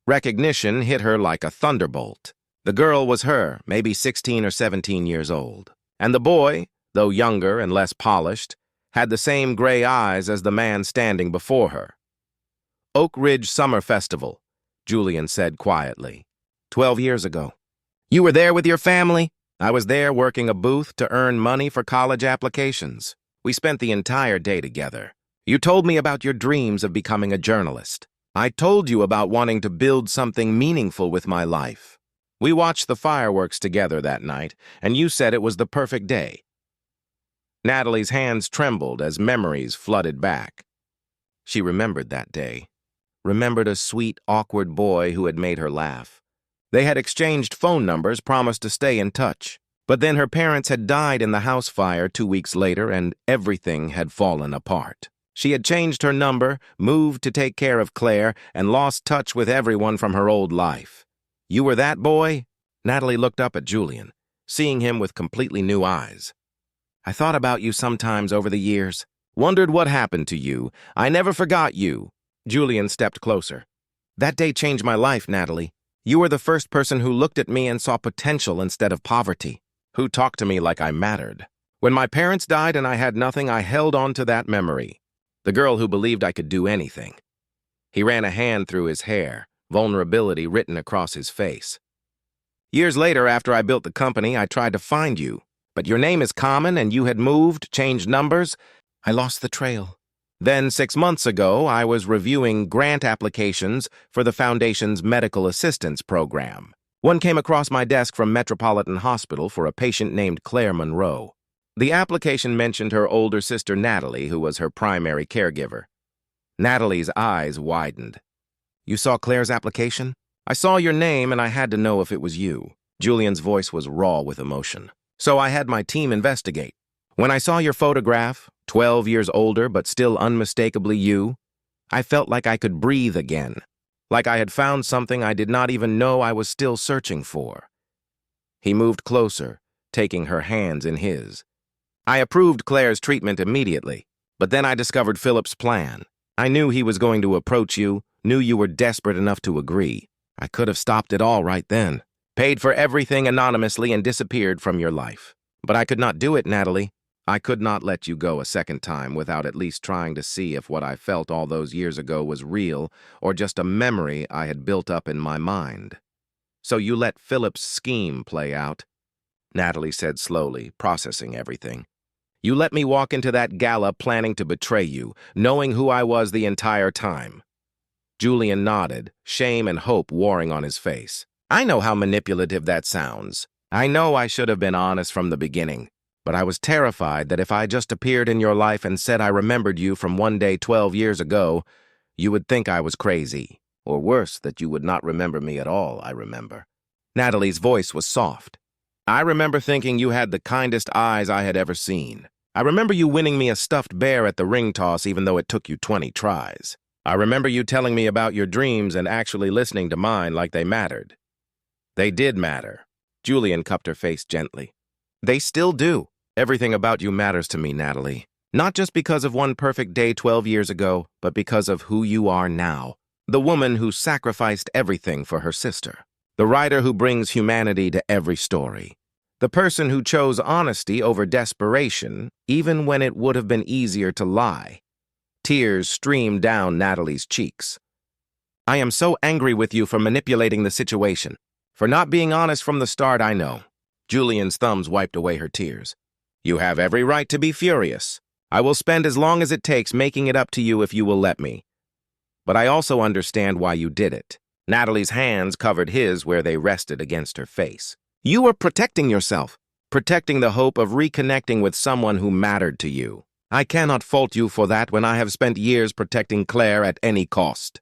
Speaker 1: Recognition hit her like a thunderbolt. The girl was her, maybe 16 or 17 years old. And the boy, though younger and less polished, had the same gray eyes as the man standing before her. Oak Ridge Summer Festival, Julian said quietly. 12 years ago. You were there with your family? I was there working a booth to earn money for college applications. We spent the entire day together. You told me about your dreams of becoming a journalist. I told you about wanting to build something meaningful with my life. We watched the fireworks together that night, and you said it was the perfect day. Natalie's hands trembled as memories flooded back. She remembered that day. Remembered a sweet, awkward boy who had made her laugh. They had exchanged phone numbers, promised to stay in touch. But then her parents had died in the house fire 2 weeks later, and everything had fallen apart. She had changed her number, moved to take care of Claire, and lost touch with everyone from her old life. You were that boy? Natalie looked up at Julian, seeing him with completely new eyes. I thought about you sometimes over the years. Wondered what happened to you. I never forgot you. Julian stepped closer. That day changed my life, Natalie. You were the first person who looked at me and saw potential instead of poverty. Who talked to me like I mattered. When my parents died and I had nothing, I held on to that memory. The girl who believed I could do anything. He ran a hand through his hair, vulnerability written across his face. Years later, after I built the company, I tried to find you. But your name is common and you had moved, changed numbers. I lost the trail. Then 6 months ago, I was reviewing grant applications for the Foundation's medical assistance program. One came across my desk from Metropolitan Hospital for a patient named Claire Monroe. The application mentioned her older sister Natalie, who was her primary caregiver. Natalie's eyes widened. You saw Claire's application? I saw your name and I had to know if it was you. Julian's voice was raw with emotion. So I had my team investigate. When I saw your photograph, 12 years older but still unmistakably you, I felt like I could breathe again, like I had found something I did not even know I was still searching for. He moved closer, taking her hands in his. I approved Claire's treatment immediately, but then I discovered Philip's plan. I knew he was going to approach you, knew you were desperate enough to agree. I could have stopped it all right then, paid for everything anonymously and disappeared from your life. But I could not do it, Natalie. I could not let you go a second time without at least trying to see if what I felt all those years ago was real or just a memory I had built up in my mind. So you let Philip's scheme play out, Natalie said slowly, processing everything. You let me walk into that gala planning to betray you, knowing who I was the entire time. Julian nodded, shame and hope warring on his face. I know how manipulative that sounds. I know I should have been honest from the beginning, but I was terrified that if I just appeared in your life and said I remembered you from one day 12 years ago, you would think I was crazy. Or worse, that you would not remember me at all, I remember. Natalie's voice was soft. I remember thinking you had the kindest eyes I had ever seen. I remember you winning me a stuffed bear at the ring toss even though it took you 20 tries. I remember you telling me about your dreams and actually listening to mine like they mattered. They did matter. Julian cupped her face gently. They still do. Everything about you matters to me, Natalie. Not just because of one perfect day 12 years ago, but because of who you are now. The woman who sacrificed everything for her sister. The writer who brings humanity to every story. The person who chose honesty over desperation, even when it would have been easier to lie. Tears streamed down Natalie's cheeks. I am so angry with you for manipulating the situation. For not being honest from the start, I know. Julian's thumbs wiped away her tears. You have every right to be furious. I will spend as long as it takes making it up to you if you will let me. But I also understand why you did it. Natalie's hands covered his where they rested against her face. You were protecting yourself, protecting the hope of reconnecting with someone who mattered to you. I cannot fault you for that when I have spent years protecting Claire at any cost.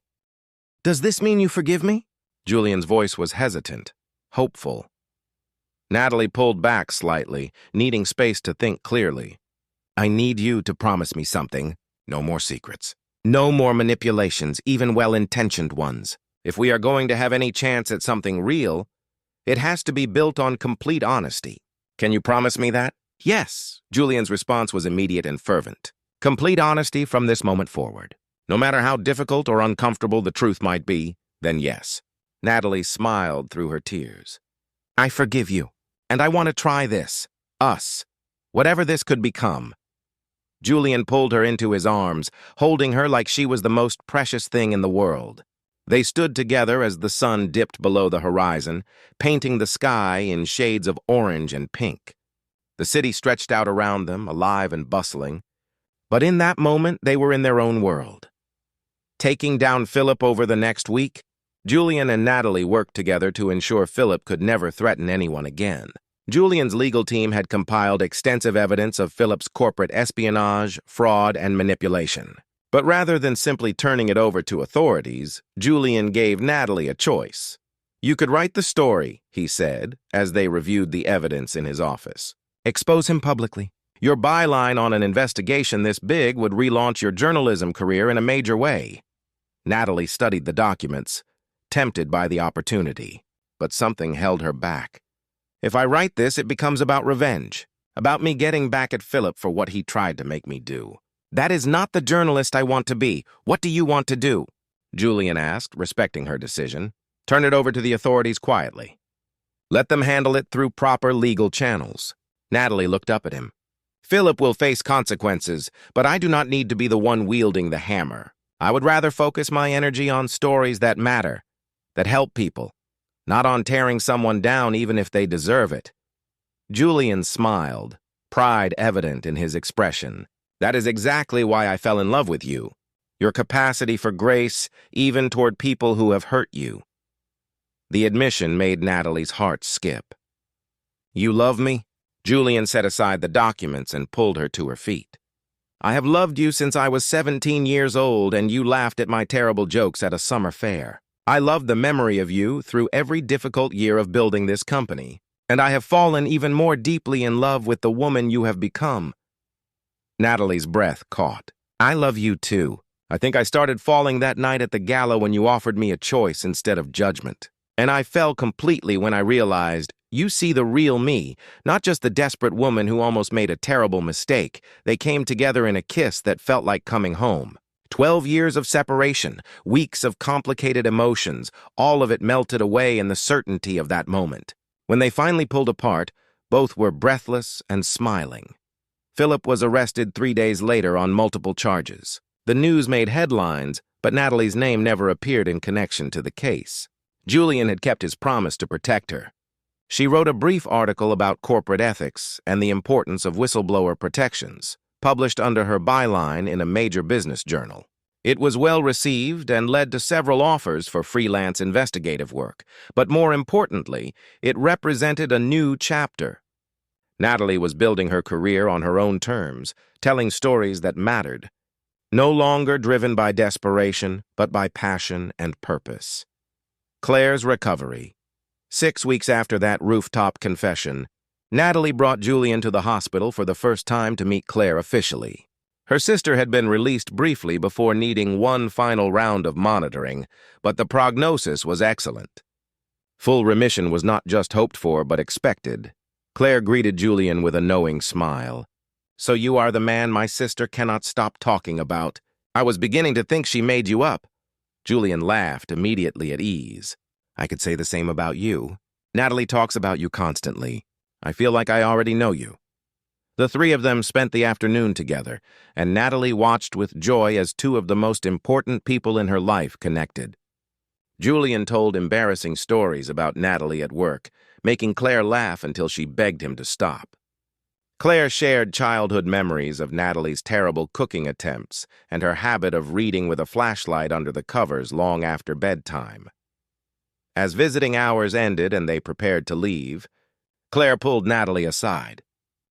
Speaker 1: Does this mean you forgive me? Julian's voice was hesitant, hopeful. Natalie pulled back slightly, needing space to think clearly. I need you to promise me something. No more secrets. No more manipulations, even well-intentioned ones. If we are going to have any chance at something real, it has to be built on complete honesty. Can you promise me that? Yes. Julian's response was immediate and fervent. Complete honesty from this moment forward. No matter how difficult or uncomfortable the truth might be, then yes. Natalie smiled through her tears. I forgive you, and I want to try this. Us. Whatever this could become. Julian pulled her into his arms, holding her like she was the most precious thing in the world. They stood together as the sun dipped below the horizon, painting the sky in shades of orange and pink. The city stretched out around them, alive and bustling. But in that moment, they were in their own world. Taking down Philip over the next week, Julian and Natalie worked together to ensure Philip could never threaten anyone again. Julian's legal team had compiled extensive evidence of Philip's corporate espionage, fraud, and manipulation. But rather than simply turning it over to authorities, Julian gave Natalie a choice. You could write the story, he said, as they reviewed the evidence in his office. Expose him publicly. Your byline on an investigation this big would relaunch your journalism career in a major way. Natalie studied the documents, tempted by the opportunity, but something held her back. If I write this, it becomes about revenge, about me getting back at Philip for what he tried to make me do. That is not the journalist I want to be. What do you want to do? Julian asked, respecting her decision. Turn it over to the authorities quietly. Let them handle it through proper legal channels. Natalie looked up at him. Philip will face consequences, but I do not need to be the one wielding the hammer. I would rather focus my energy on stories that matter, that help people, not on tearing someone down even if they deserve it. Julian smiled, pride evident in his expression. That is exactly why I fell in love with you. Your capacity for grace, even toward people who have hurt you. The admission made Natalie's heart skip. You love me? Julian set aside the documents and pulled her to her feet. I have loved you since I was 17 years old, and you laughed at my terrible jokes at a summer fair. I loved the memory of you through every difficult year of building this company, and I have fallen even more deeply in love with the woman you have become. Natalie's breath caught. I love you too. I think I started falling that night at the gala when you offered me a choice instead of judgment. And I fell completely when I realized you see the real me, not just the desperate woman who almost made a terrible mistake. They came together in a kiss that felt like coming home. 12 years of separation, weeks of complicated emotions, all of it melted away in the certainty of that moment. When they finally pulled apart, both were breathless and smiling. Philip was arrested 3 days later on multiple charges. The news made headlines, but Natalie's name never appeared in connection to the case. Julian had kept his promise to protect her. She wrote a brief article about corporate ethics and the importance of whistleblower protections, published under her byline in a major business journal. It was well received and led to several offers for freelance investigative work, but more importantly, it represented a new chapter. Natalie was building her career on her own terms, telling stories that mattered, no longer driven by desperation, but by passion and purpose. Claire's recovery. 6 weeks after that rooftop confession, Natalie brought Julian to the hospital for the first time to meet Claire officially. Her sister had been released briefly before needing one final round of monitoring, but the prognosis was excellent. Full remission was not just hoped for, but expected. Claire greeted Julian with a knowing smile. So you are the man my sister cannot stop talking about. I was beginning to think she made you up. Julian laughed, immediately at ease. I could say the same about you. Natalie talks about you constantly. I feel like I already know you. The three of them spent the afternoon together, and Natalie watched with joy as two of the most important people in her life connected. Julian told embarrassing stories about Natalie at work, making Claire laugh until she begged him to stop. Claire shared childhood memories of Natalie's terrible cooking attempts and her habit of reading with a flashlight under the covers long after bedtime. As visiting hours ended and they prepared to leave, Claire pulled Natalie aside.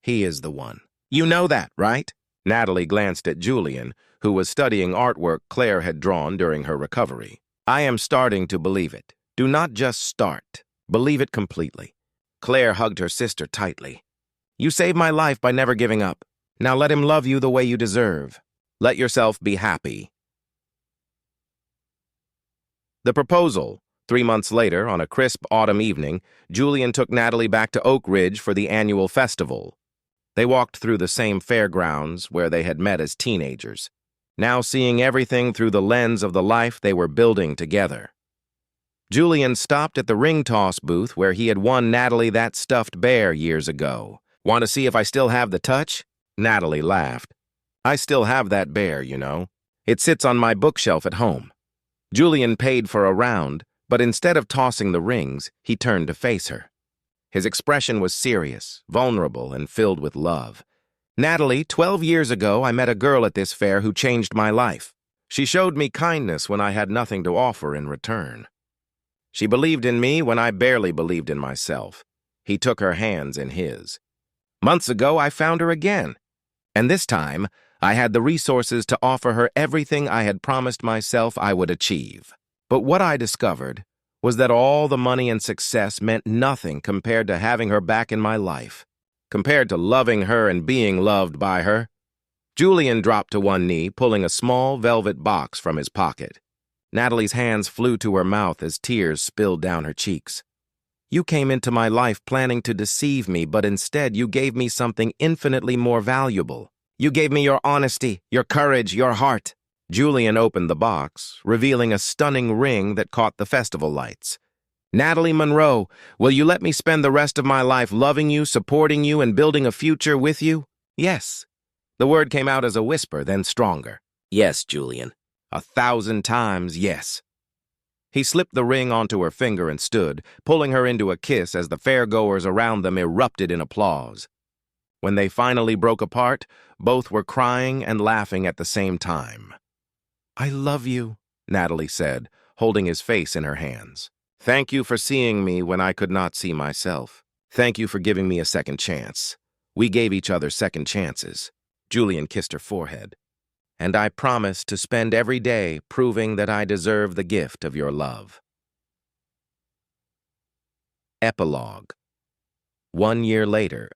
Speaker 1: He is the one. You know that, right? Natalie glanced at Julian, who was studying artwork Claire had drawn during her recovery. I am starting to believe it. Do not just start. Believe it completely. Claire hugged her sister tightly. You saved my life by never giving up. Now let him love you the way you deserve. Let yourself be happy. The proposal. 3 months later, on a crisp autumn evening, Julian took Natalie back to Oak Ridge for the annual festival. They walked through the same fairgrounds where they had met as teenagers, now seeing everything through the lens of the life they were building together. Julian stopped at the ring toss booth where he had won Natalie that stuffed bear years ago. Want to see if I still have the touch? Natalie laughed. I still have that bear, you know. It sits on my bookshelf at home. Julian paid for a round, but instead of tossing the rings, he turned to face her. His expression was serious, vulnerable, and filled with love. Natalie, 12 years ago, I met a girl at this fair who changed my life. She showed me kindness when I had nothing to offer in return. She believed in me when I barely believed in myself. He took her hands in his. Months ago, I found her again. And this time, I had the resources to offer her everything I had promised myself I would achieve. But what I discovered was that all the money and success meant nothing compared to having her back in my life, compared to loving her and being loved by her. Julian dropped to one knee, pulling a small velvet box from his pocket. Natalie's hands flew to her mouth as tears spilled down her cheeks. You came into my life planning to deceive me, but instead you gave me something infinitely more valuable. You gave me your honesty, your courage, your heart. Julian opened the box, revealing a stunning ring that caught the festival lights. Natalie Monroe, will you let me spend the rest of my life loving you, supporting you, and building a future with you? Yes. The word came out as a whisper, then stronger. Yes, Julian. 1,000 times yes. He slipped the ring onto her finger and stood, pulling her into a kiss as the fairgoers around them erupted in applause. When they finally broke apart, both were crying and laughing at the same time. I love you, Natalie said, holding his face in her hands. Thank you for seeing me when I could not see myself. Thank you for giving me a second chance. We gave each other second chances. Julian kissed her forehead. And I promise to spend every day proving that I deserve the gift of your love. Epilogue. 1 year later.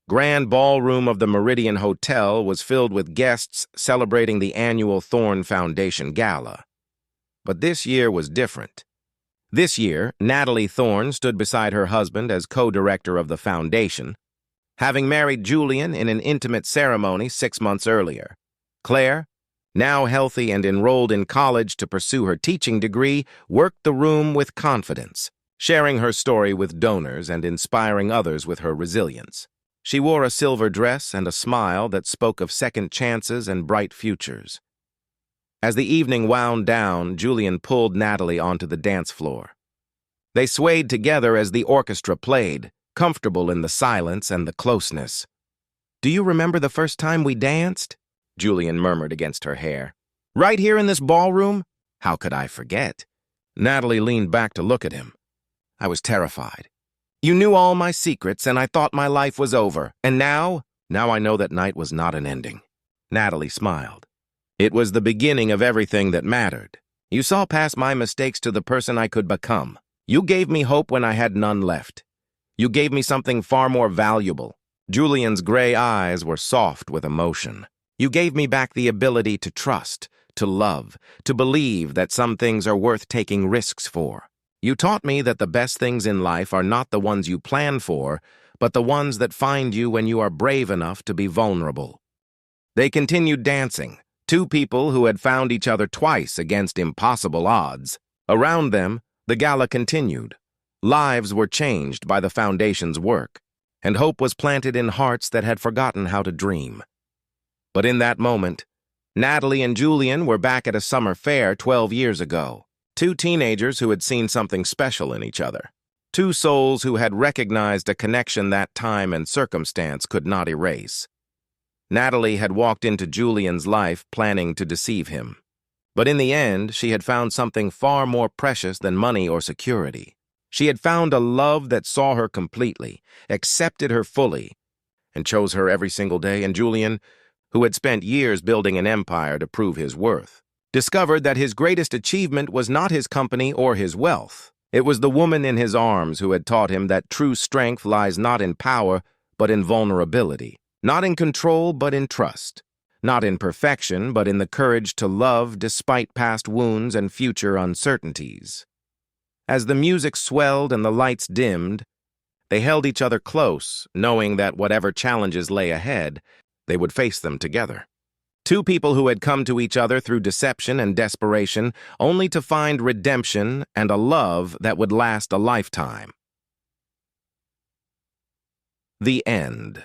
Speaker 1: Grand ballroom of the Meridian Hotel was filled with guests celebrating the annual Thorne Foundation Gala. But this year was different. This year, Natalie Thorne stood beside her husband as co-director of the foundation, having married Julian in an intimate ceremony 6 months earlier. Claire, now healthy and enrolled in college to pursue her teaching degree, worked the room with confidence, sharing her story with donors and inspiring others with her resilience. She wore a silver dress and a smile that spoke of second chances and bright futures. As the evening wound down, Julian pulled Natalie onto the dance floor. They swayed together as the orchestra played, comfortable in the silence and the closeness. "Do you remember the first time we danced?" Julian murmured against her hair. "Right here in this ballroom? How could I forget?" Natalie leaned back to look at him. "I was terrified. You knew all my secrets, and I thought my life was over. And now I know that night was not an ending." Natalie smiled. "It was the beginning of everything that mattered. You saw past my mistakes to the person I could become. You gave me hope when I had none left. You gave me something far more valuable." Julian's gray eyes were soft with emotion. "You gave me back the ability to trust, to love, to believe that some things are worth taking risks for. You taught me that the best things in life are not the ones you plan for, but the ones that find you when you are brave enough to be vulnerable." They continued dancing, two people who had found each other twice against impossible odds. Around them, the gala continued. Lives were changed by the foundation's work, and hope was planted in hearts that had forgotten how to dream. But in that moment, Natalie and Julian were back at a summer fair 12 years ago. Two teenagers who had seen something special in each other. Two souls who had recognized a connection that time and circumstance could not erase. Natalie had walked into Julian's life planning to deceive him. But in the end, she had found something far more precious than money or security. She had found a love that saw her completely, accepted her fully, and chose her every single day. And Julian, who had spent years building an empire to prove his worth, discovered that his greatest achievement was not his company or his wealth. It was the woman in his arms who had taught him that true strength lies not in power, but in vulnerability, not in control, but in trust, not in perfection, but in the courage to love despite past wounds and future uncertainties. As the music swelled and the lights dimmed, they held each other close, knowing that whatever challenges lay ahead, they would face them together. Two people who had come to each other through deception and desperation, only to find redemption and a love that would last a lifetime. The end.